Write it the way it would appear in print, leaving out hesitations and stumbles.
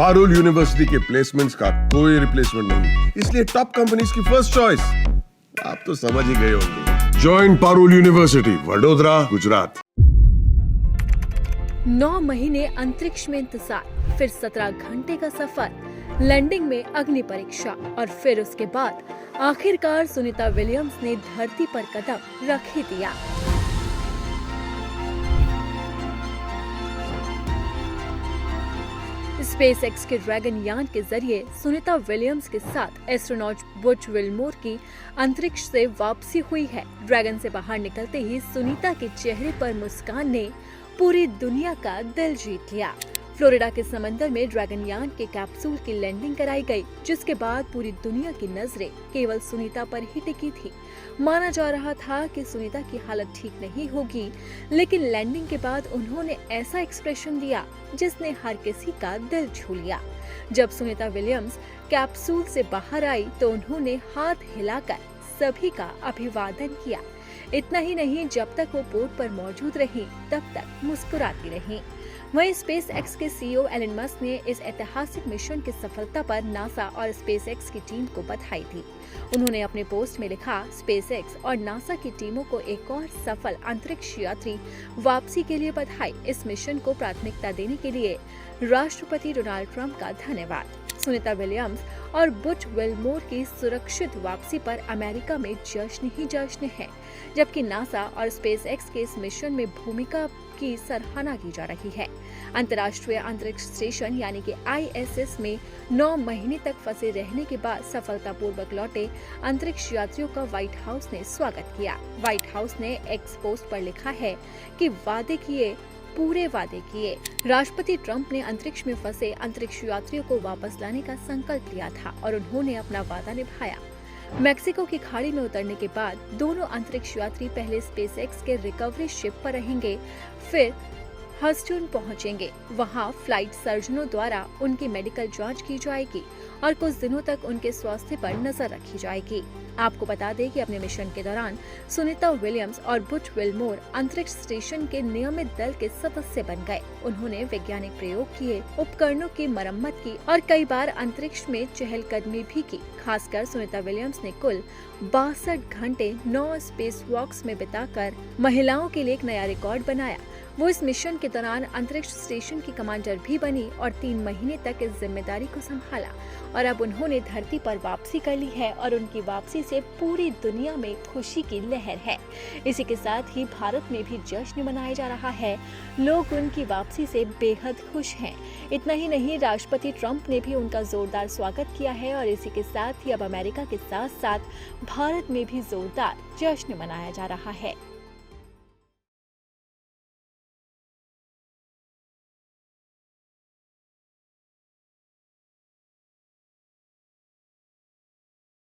Parul university के placements का कोई रिप्लेसमेंट नहीं, इसलिए टॉप कंपनीज की फर्स्ट चॉइस। आप तो समझ ही गए होंगे। Join Parul university, Vadodara, Gujarat. 9 महीने अंतरिक्ष में इंतजार, फिर 17 घंटे का सफर, लैंडिंग में अग्नि परीक्षा और फिर उसके बाद आखिरकार सुनीता विलियम्स ने धरती पर कदम रख ही दिया। स्पेसएक्स के ड्रैगन यान के जरिए सुनीता विलियम्स के साथ एस्ट्रोनॉट बुच विल्मोर की अंतरिक्ष से वापसी हुई है। ड्रैगन से बाहर निकलते ही सुनीता के चेहरे पर मुस्कान ने पूरी दुनिया का दिल जीत लिया। फ्लोरिडा के समंदर में ड्रैगन यान के कैप्सूल की लैंडिंग कराई गई, जिसके बाद पूरी दुनिया की नजरें केवल सुनीता पर ही टिकी थी। माना जा रहा था कि सुनीता की हालत ठीक नहीं होगी, लेकिन लैंडिंग के बाद उन्होंने ऐसा एक्सप्रेशन दिया जिसने हर किसी का दिल छू लिया। जब सुनीता विलियम्स कैप्सूल से बाहर आई तो उन्होंने हाथ हिलाकर सभी का अभिवादन किया। इतना ही नहीं, जब तक वो पोर्ट पर मौजूद रही तब तक मुस्कुराती रही। वहीं स्पेसएक्स के सीईओ एलन मस्क ने इस ऐतिहासिक मिशन की सफलता पर नासा और स्पेसएक्स की टीम को बधाई दी। उन्होंने अपने पोस्ट में लिखा, स्पेसएक्स और नासा की टीमों को एक और सफल अंतरिक्ष यात्री वापसी के लिए बधाई। इस मिशन को प्राथमिकता देने के लिए राष्ट्रपति डोनाल्ड ट्रंप का धन्यवाद। सुनीता विलियम्स और बुच विल्मोर की सुरक्षित वापसी पर अमेरिका में जश्न ही जश्न है, जबकि नासा और स्पेसएक्स के इस मिशन में भूमिका की सराहना की जा रही है। अंतर्राष्ट्रीय अंतरिक्ष स्टेशन यानी कि ISS में 9 महीने तक फंसे रहने के बाद सफलतापूर्वक लौटे अंतरिक्ष यात्रियों का व्हाइट हाउस ने स्वागत किया। व्हाइट हाउस ने एक्स पोस्ट पर लिखा है कि वादे किए, पूरे वादे किए। राष्ट्रपति ट्रंप ने अंतरिक्ष में फंसे अंतरिक्ष यात्रियों को वापस लाने का संकल्प लिया था और उन्होंने अपना वादा निभाया। मैक्सिको की खाड़ी में उतरने के बाद दोनों अंतरिक्ष यात्री पहले स्पेसएक्स के रिकवरी शिप पर रहेंगे, फिर ह्यूस्टन पहुंचेंगे। वहां फ्लाइट सर्जनों द्वारा उनकी मेडिकल जांच की जाएगी और कुछ दिनों तक उनके स्वास्थ्य पर नजर रखी जाएगी। आपको बता दें कि अपने मिशन के दौरान सुनीता विलियम्स और बुच विल्मोर अंतरिक्ष स्टेशन के नियमित दल के सदस्य बन गए। उन्होंने वैज्ञानिक प्रयोग किए, उपकरणों की मरम्मत की और कई बार अंतरिक्ष में चहलकदमी भी की। खासकर सुनीता विलियम्स ने कुल 62 घंटे 9 स्पेस वॉक्स में बिताकर महिलाओं के लिए एक नया रिकॉर्ड बनाया। वो इस मिशन के दौरान अंतरिक्ष स्टेशन की कमांडर भी बनी और 3 महीने तक इस जिम्मेदारी को संभाला और अब उन्होंने धरती पर वापसी कर ली है और उनकी वापसी से पूरी दुनिया में खुशी की लहर है। इसी के साथ ही भारत में भी जश्न मनाया जा रहा है। लोग उनकी वापसी से बेहद खुश हैं। इतना ही नहीं, राष्ट्रपति ट्रंप ने भी उनका जोरदार स्वागत किया है और इसी के साथ ही अब अमेरिका के साथ साथ भारत में भी जोरदार जश्न मनाया जा रहा है।